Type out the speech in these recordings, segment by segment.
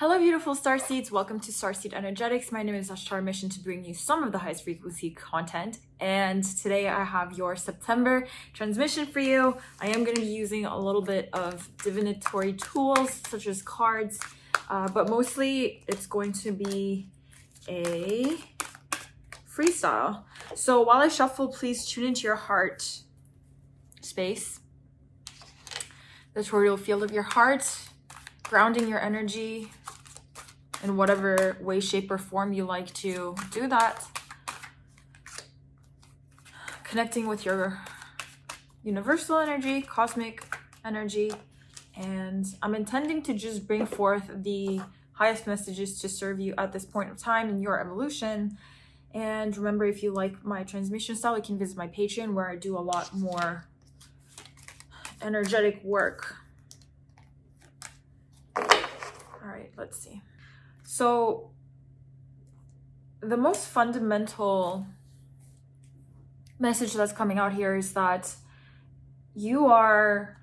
Hello, beautiful starseeds. Welcome to Starseed Energetics. My name is Ashtara, mission to bring you some of the highest frequency content. And today I have your September transmission for you. I am going to be using a little bit of divinatory tools such as cards, but mostly it's going to be a freestyle. So while I shuffle, please tune into your heart space, the toroidal field of your heart, grounding your energy in whatever way, shape, or form you like to do that. Connecting with your universal energy, cosmic energy, and I'm intending to just bring forth the highest messages to serve you at this point of time in your evolution. And remember, if you like my transmission style, you can visit my Patreon where I do a lot more energetic work. All right, let's see. So the most fundamental message that's coming out here is that you are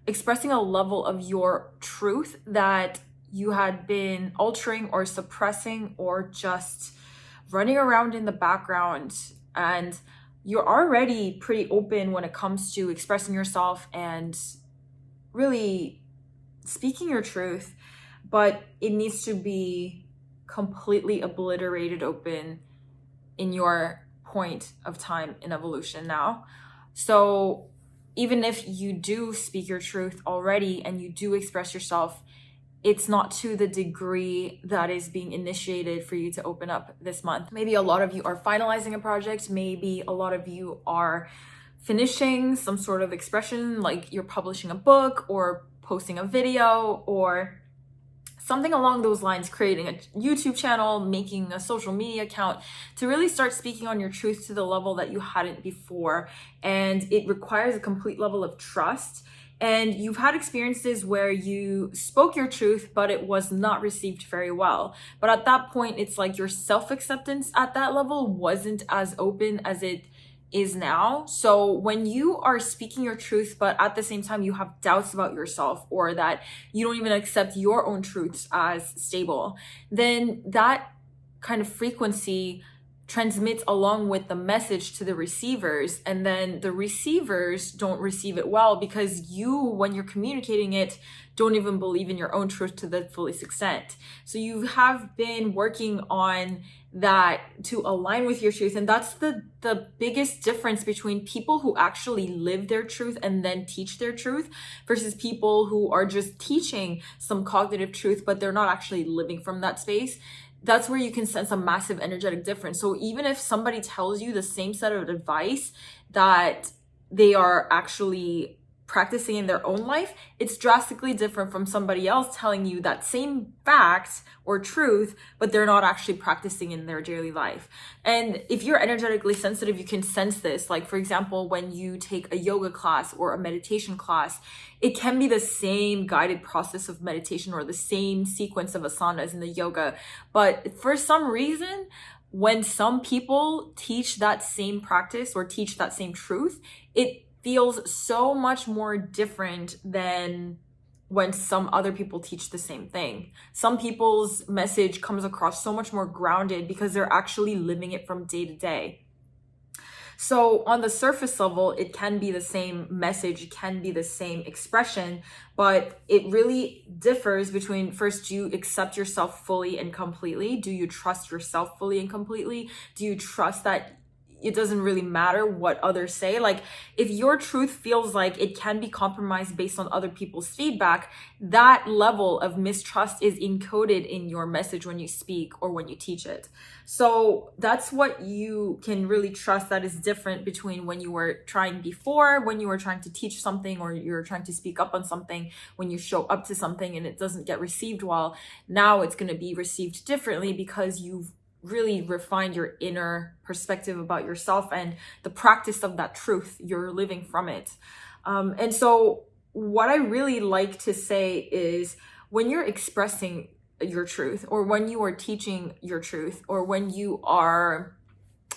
expressing a level of your truth that you had been altering or suppressing or just running around in the background, and you're already pretty open when it comes to expressing yourself and really speaking your truth, but it needs to be completely obliterated open in your point of time in evolution now. So even if you do speak your truth already and you do express yourself, it's not to the degree that is being initiated for you to open up this month. Maybe a lot of you are finalizing a project. Maybe a lot of you are finishing some sort of expression, like you're publishing a book or posting a video or something along those lines, creating a YouTube channel, making a social media account to really start speaking on your truth to the level that you hadn't before. And it requires a complete level of trust. And you've had experiences where you spoke your truth, but it was not received very well. But at that point, it's like your self-acceptance at that level wasn't as open as it is now. So when you are speaking your truth, but at the same time you have doubts about yourself, or that you don't even accept your own truths as stable, then that kind of frequency transmits along with the message to the receivers, and then the receivers don't receive it well because you, when you're communicating it, don't even believe in your own truth to the fullest extent. So you have been working on that to align with your truth, and that's the biggest difference between people who actually live their truth and then teach their truth versus people who are just teaching some cognitive truth but they're not actually living from that space. That's where you can sense a massive energetic difference. So even if somebody tells you the same set of advice that they are actually practicing in their own life, it's drastically different from somebody else telling you that same fact or truth, but they're not actually practicing in their daily life. And if you're energetically sensitive, you can sense this. Like, for example, when you take a yoga class or a meditation class, it can be the same guided process of meditation or the same sequence of asanas in the yoga. But for some reason, when some people teach that same practice or teach that same truth, it feels so much more different than when some other people teach the same thing. Some people's message comes across so much more grounded because they're actually living it from day to day. So on the surface level, it can be the same message, it can be the same expression, but it really differs between, first, do you accept yourself fully and completely? Do you trust yourself fully and completely? Do you trust that it doesn't really matter what others say? Like, if your truth feels like it can be compromised based on other people's feedback, that level of mistrust is encoded in your message when you speak or when you teach it. So that's what you can really trust that is different between when you were trying before, when you were trying to teach something or you're trying to speak up on something, when you show up to something and it doesn't get received well. Now it's going to be received differently because you've really refined your inner perspective about yourself and the practice of that truth. You're living from it. And so what I really like to say is, when you're expressing your truth, or when you are teaching your truth, or when you are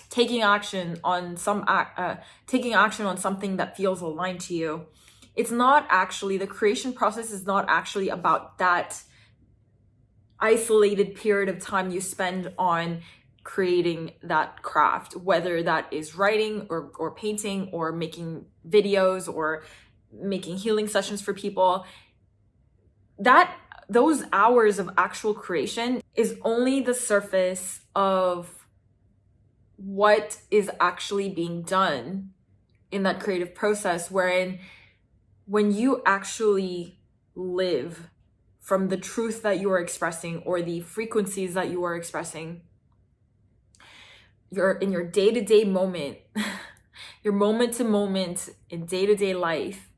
taking action on something that feels aligned to you, it's not actually, the creation process is not actually about that isolated period of time you spend on creating that craft, whether that is writing or painting or making videos or making healing sessions for people. Those hours of actual creation is only the surface of what is actually being done in that creative process, wherein when you actually live from the truth that you are expressing or the frequencies that you are expressing, you're in your day-to-day moment, your moment-to-moment in day-to-day life,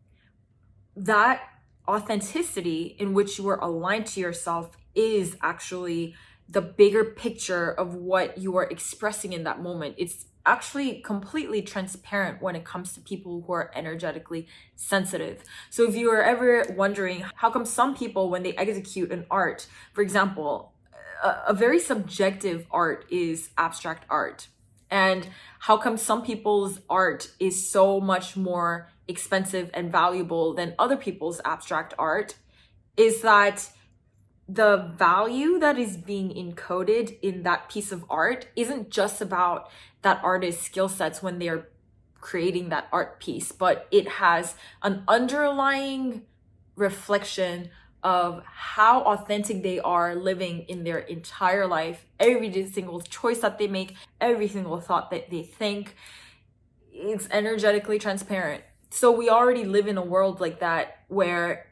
that authenticity in which you are aligned to yourself is actually the bigger picture of what you are expressing in that moment. It's actually completely transparent when it comes to people who are energetically sensitive. So if you are ever wondering how come some people, when they execute an art, for example, a very subjective art is abstract art, and how come some people's art is so much more expensive and valuable than other people's abstract art, is that the value that is being encoded in that piece of art isn't just about that artist's skill sets when they're creating that art piece, but it has an underlying reflection of how authentic they are living in their entire life. Every single choice that they make, every single thought that they think, it's energetically transparent. So we already live in a world like that, where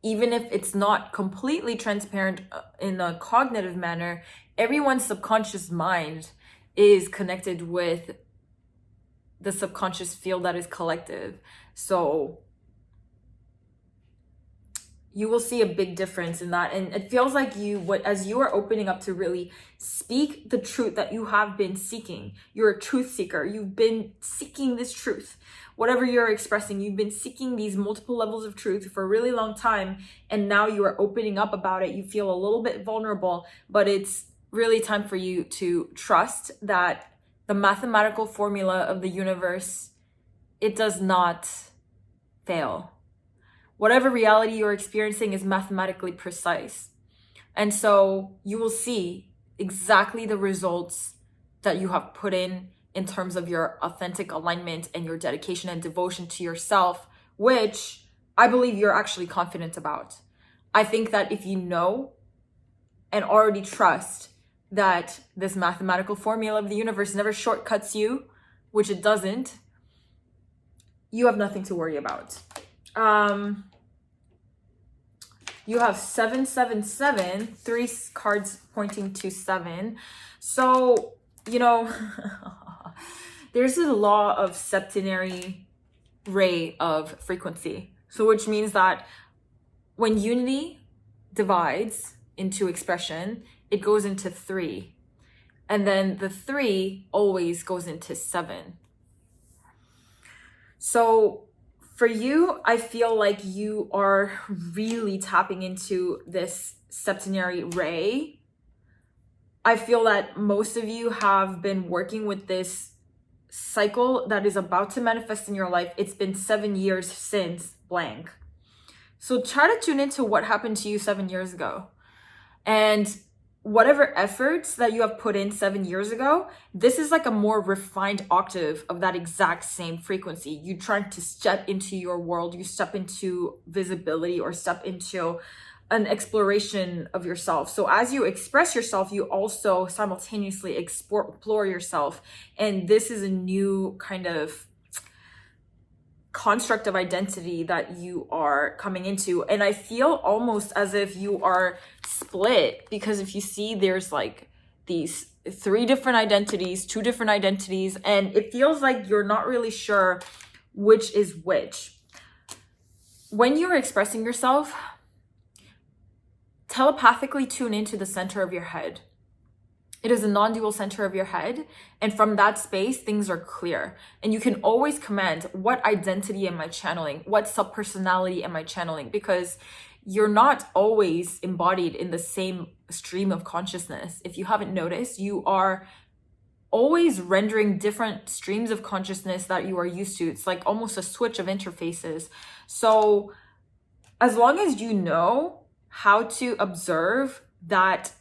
even if it's not completely transparent in a cognitive manner, everyone's subconscious mind is connected with the subconscious field that is collective. So you will see a big difference in that. And it feels like as you are opening up to really speak the truth that you have been seeking, you're a truth seeker. You've been seeking this truth. Whatever you're expressing, you've been seeking these multiple levels of truth for a really long time. And now you are opening up about it. You feel a little bit vulnerable, but it's really time for you to trust that the mathematical formula of the universe, it does not fail. Whatever reality you're experiencing is mathematically precise. And so you will see exactly the results that you have put in terms of your authentic alignment and your dedication and devotion to yourself, which I believe you're actually confident about. I think that if you know and already trust that this mathematical formula of the universe never shortcuts you, which it doesn't, you have nothing to worry about. You have 777, 3 cards pointing to 7. So, there's a law of septenary ray of frequency. So which means that when unity divides into expression, it goes into 3. And then the 3 always goes into 7. So for you, I feel like you are really tapping into this septenary ray. I feel that most of you have been working with this cycle that is about to manifest in your life. It's been 7 years since blank. So try to tune into what happened to you 7 years ago. And whatever efforts that you have put in 7 years ago, this is like a more refined octave of that exact same frequency. You trying to step into your world, you step into visibility or step into an exploration of yourself. So as you express yourself, you also simultaneously explore yourself. And this is a new kind of construct of identity that you are coming into. And I feel almost as if you are split, because if you see, there's like these 3 different identities, 2 different identities, and it feels like you're not really sure which is which. When you're expressing yourself, telepathically tune into the center of your head. It is a non-dual center of your head. And from that space, things are clear. And you can always command, what identity am I channeling? What subpersonality am I channeling? Because you're not always embodied in the same stream of consciousness. If you haven't noticed, you are always rendering different streams of consciousness that you are used to. It's like almost a switch of interfaces. So as long as you know how to observe that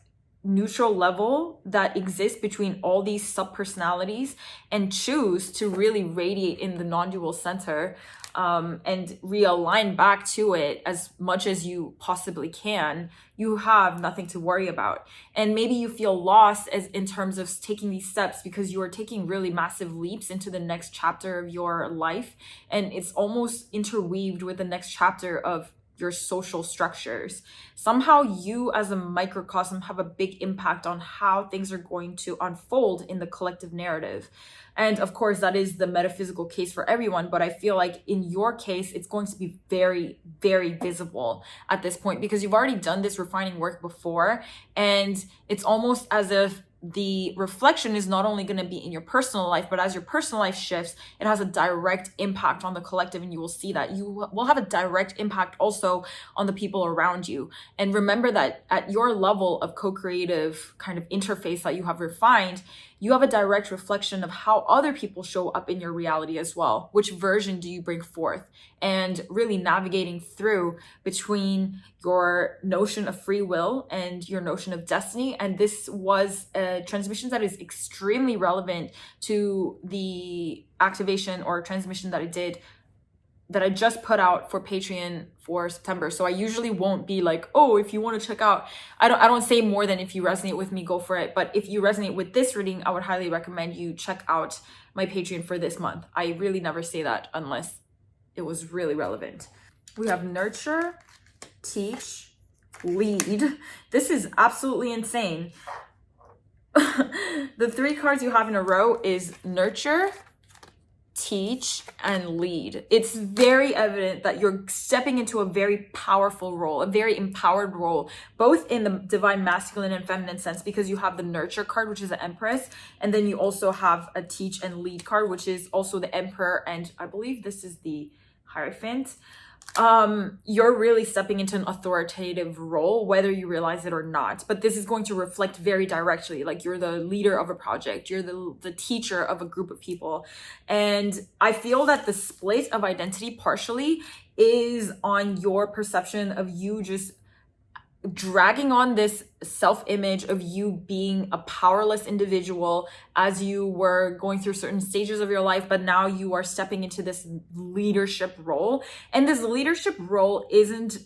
neutral level that exists between all these sub-personalities and choose to really radiate in the non-dual center, and realign back to it as much as you possibly can, you have nothing to worry about. And maybe you feel lost as in terms of taking these steps because you are taking really massive leaps into the next chapter of your life, and it's almost interweaved with the next chapter of your social structures. Somehow you as a microcosm have a big impact on how things are going to unfold in the collective narrative. And of course, that is the metaphysical case for everyone, but I feel like in your case, it's going to be very, very visible at this point because you've already done this refining work before. And it's almost as if the reflection is not only going to be in your personal life, but as your personal life shifts, it has a direct impact on the collective, and you will see that you will have a direct impact also on the people around you. And remember that at your level of co-creative kind of interface that you have refined, you have a direct reflection of how other people show up in your reality as well. Which version do you bring forth? And really navigating through between your notion of free will and your notion of destiny. And this was a transmission that is extremely relevant to the activation or transmission that I just put out for Patreon for September. So I usually won't be like, oh, if you want to check out, I don't say more than if you resonate with me, go for it. But if you resonate with this reading, I would highly recommend you check out my Patreon for this month. I really never say that unless it was really relevant. We have nurture, teach, lead. This is absolutely insane. The 3 cards you have in a row is nurture, teach, and lead. It's very evident that you're stepping into a very powerful role, a very empowered role, both in the divine masculine and feminine sense, because you have the nurture card, which is the Empress, and then you also have a teach and lead card, which is also the Emperor, and I believe this is the Hierophant. You're really stepping into an authoritative role, whether you realize it or not. But this is going to reflect very directly, like you're the leader of a project, you're the teacher of a group of people. And I feel that the split of identity partially is on your perception of you just dragging on this self-image of you being a powerless individual as you were going through certain stages of your life, but now you are stepping into this leadership role. And this leadership role isn't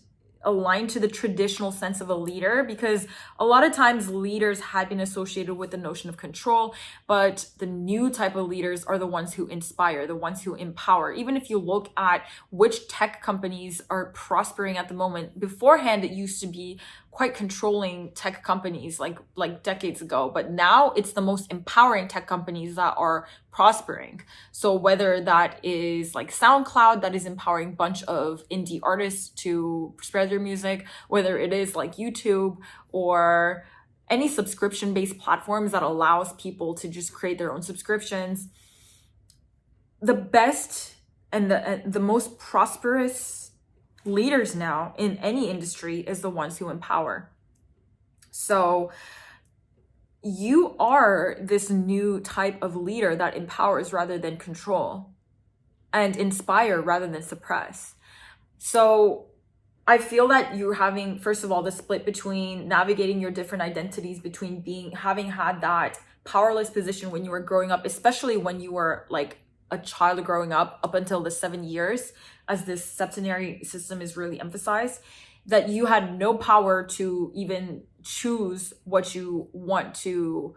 aligned to the traditional sense of a leader, because a lot of times leaders had been associated with the notion of control, but the new type of leaders are the ones who inspire, the ones who empower. Even if you look at which tech companies are prospering at the moment, beforehand it used to be quite controlling tech companies like decades ago, but now it's the most empowering tech companies that are prospering. So whether that is like SoundCloud that is empowering a bunch of indie artists to spread their music, whether it is like YouTube or any subscription-based platforms that allows people to just create their own subscriptions, the best and the most prosperous leaders now in any industry is the ones who empower. So you are this new type of leader that empowers rather than control, and inspire rather than suppress. So I feel that you're having, first of all, the split between navigating your different identities, between having had that powerless position when you were growing up, especially when you were like a child growing up until the 7 years, as this septenary system is really emphasized, that you had no power to even choose what you want to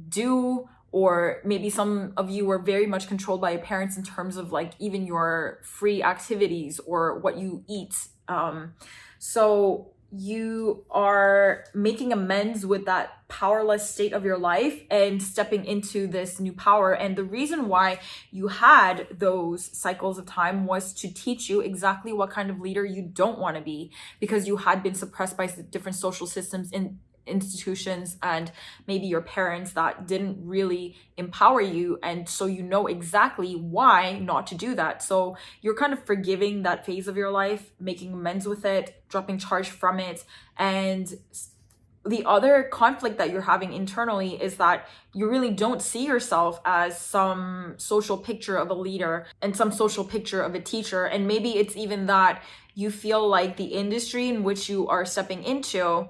do, or maybe some of you were very much controlled by your parents in terms of like even your free activities or what you eat. So you are making amends with that powerless state of your life and stepping into this new power. And the reason why you had those cycles of time was to teach you exactly what kind of leader you don't want to be, because you had been suppressed by different social systems in institutions and maybe your parents that didn't really empower you, and so you know exactly why not to do that. So you're kind of forgiving that phase of your life, making amends with it, dropping charge from it, and the other conflict that you're having internally is that you really don't see yourself as some social picture of a leader and some social picture of a teacher. And maybe it's even that you feel like the industry in which you are stepping into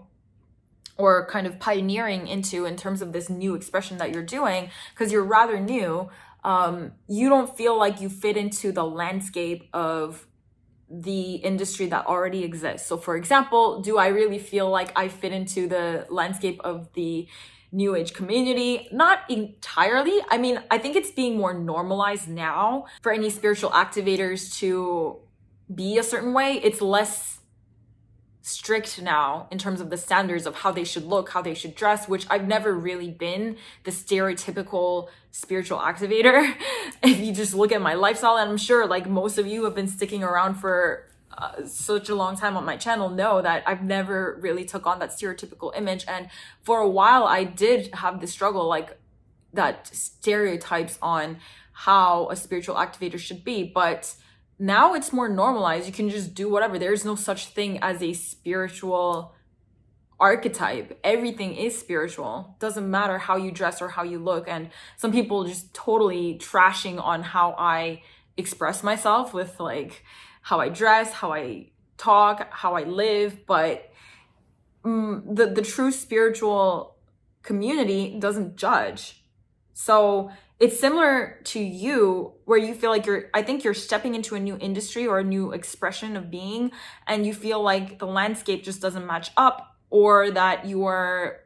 or kind of pioneering into in terms of this new expression that you're doing, because you're rather new, you don't feel like you fit into the landscape of the industry that already exists. So for example, do I really feel like I fit into the landscape of the new age community? Not entirely. I mean, I think it's being more normalized now for any spiritual activators to be a certain way. It's less strict now in terms of the standards of how they should look, how they should dress, which I've never really been the stereotypical spiritual activator. If you just look at my lifestyle, and I'm sure like most of you have been sticking around for such a long time on my channel, know that I've never really took on that stereotypical image. And for a while I did have this struggle, like that stereotypes on how a spiritual activator should be. But now it's more normalized. You can just do whatever. There's no such thing as a spiritual archetype. Everything is spiritual. Doesn't matter how you dress or how you look. And some people just totally trashing on how I express myself with like how I dress, how I talk, how I live. But the true spiritual community doesn't judge. So it's similar to you where you feel like I think you're stepping into a new industry or a new expression of being, and you feel like the landscape just doesn't match up, or that you are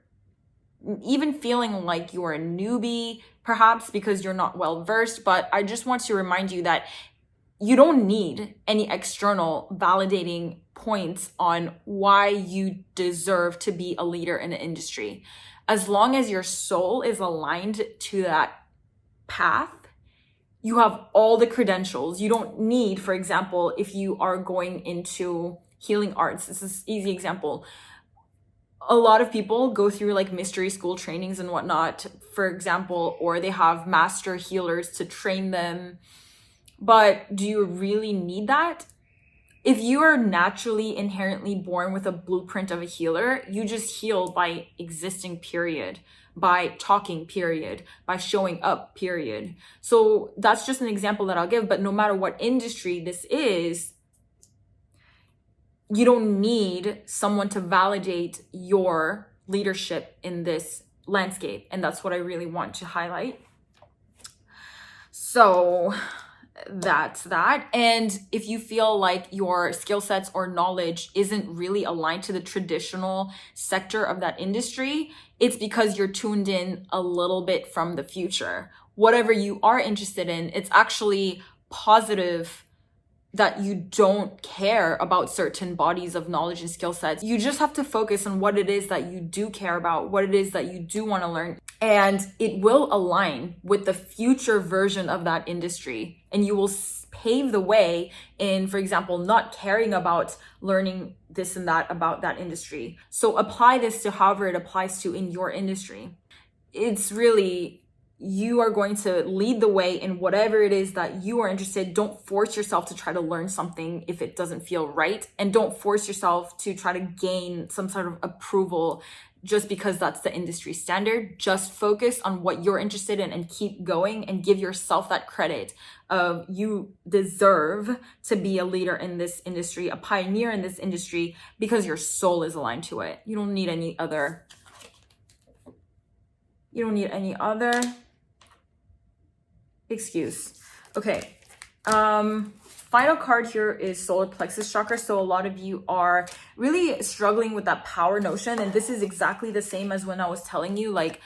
even feeling like you are a newbie, perhaps because you're not well versed. But I just want to remind you that you don't need any external validating points on why you deserve to be a leader in an industry. As long as your soul is aligned to that path, you have all the credentials. You don't need, for example, if you are going into healing arts, this is an easy example. A lot of people go through like mystery school trainings and whatnot, for example, or they have master healers to train them. But do you really need that? If you are naturally inherently born with a blueprint of a healer, you just heal by existing, period, by talking, period, by showing up, period. So that's just an example that I'll give. But no matter what industry this is, you don't need someone to validate your leadership in this landscape. And that's what I really want to highlight. So that's that. And if you feel like your skill sets or knowledge isn't really aligned to the traditional sector of that industry, it's because you're tuned in a little bit from the future. Whatever you are interested in, it's actually positive that you don't care about certain bodies of knowledge and skill sets. You just have to focus on what it is that you do care about, what it is that you do want to learn, and it will align with the future version of that industry. And you will pave the way in, for example, not caring about learning this and that about that industry. So apply this to however it applies to in your industry. It's really, you are going to lead the way in whatever it is that you are interested. Don't force yourself to try to learn something if it doesn't feel right. And don't force yourself to try to gain some sort of approval just because that's the industry standard. Just focus on what you're interested in and keep going, and give yourself that credit of you deserve to be a leader in this industry, a pioneer in this industry, because your soul is aligned to it. You don't need any other excuse. Okay. Final card here is solar plexus chakra. So a lot of you are really struggling with that power notion. And this is exactly the same as when I was telling you, like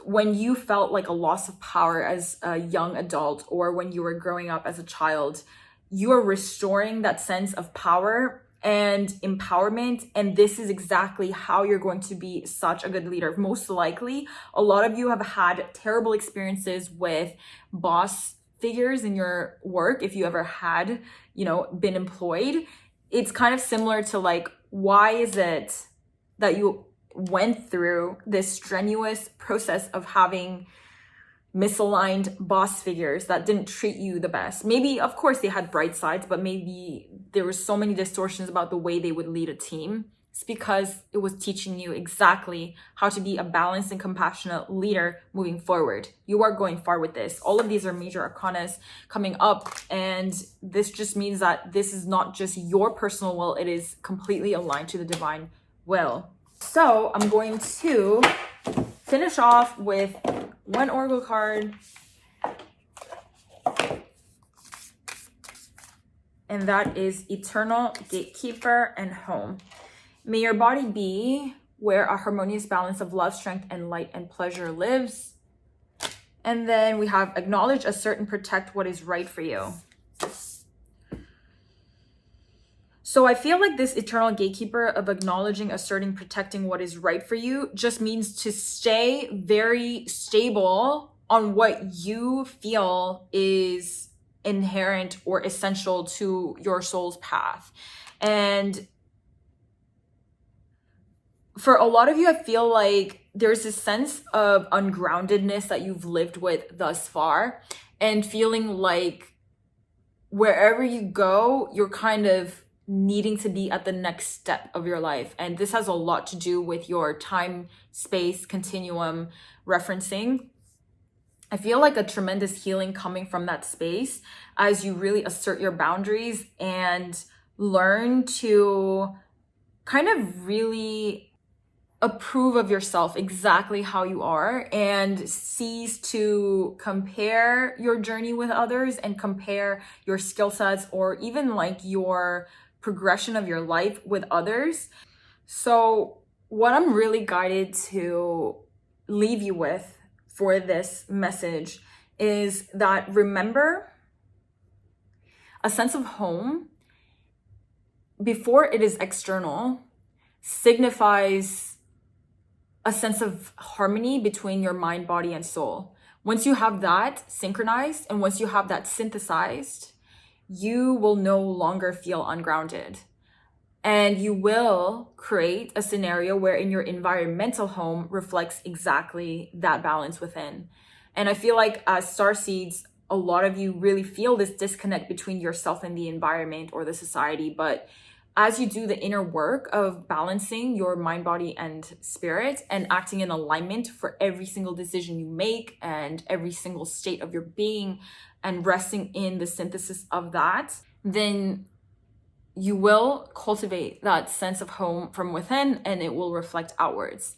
when you felt like a loss of power as a young adult, or when you were growing up as a child, you are restoring that sense of power and empowerment. And this is exactly how you're going to be such a good leader. Most likely, a lot of you have had terrible experiences with boss figures in your work. If you ever had, been employed, it's kind of similar to like, why is it that you went through this strenuous process of having misaligned boss figures that didn't treat you the best? Maybe, of course, they had bright sides, but maybe there were so many distortions about the way they would lead a team. It's because it was teaching you exactly how to be a balanced and compassionate leader moving forward. You are going far with this. All of these are major arcanas coming up, and this just means that this is not just your personal will, it is completely aligned to the divine will. So I'm going to finish off with one oracle card, and that is Eternal Gatekeeper and Home. May your body be where a harmonious balance of love, strength, and light and pleasure lives. And then we have Acknowledge, Assert, and Protect what is right for you. So I feel like this Eternal Gatekeeper of acknowledging, asserting, protecting what is right for you just means to stay very stable on what you feel is inherent or essential to your soul's path. And for a lot of you, I feel like there's this sense of ungroundedness that you've lived with thus far, and feeling like wherever you go, you're kind of needing to be at the next step of your life. And this has a lot to do with your time, space, continuum referencing. I feel like a tremendous healing coming from that space as you really assert your boundaries and learn to kind of really approve of yourself exactly how you are, and cease to compare your journey with others and compare your skill sets or even like your progression of your life with others. So what I'm really guided to leave you with for this message is that remember, a sense of home, before it is external, signifies a sense of harmony between your mind, body, and soul. Once you have that synchronized and once you have that synthesized, you will no longer feel ungrounded. And you will create a scenario wherein your environmental home reflects exactly that balance within. And I feel like as starseeds, a lot of you really feel this disconnect between yourself and the environment or the society. But as you do the inner work of balancing your mind, body, and spirit, and acting in alignment for every single decision you make and every single state of your being, and resting in the synthesis of that, then you will cultivate that sense of home from within, and it will reflect outwards.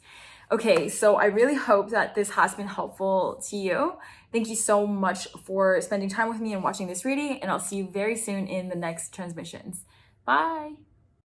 Okay, so I really hope that this has been helpful to you. Thank you so much for spending time with me and watching this reading, and I'll see you very soon in the next transmissions. Bye.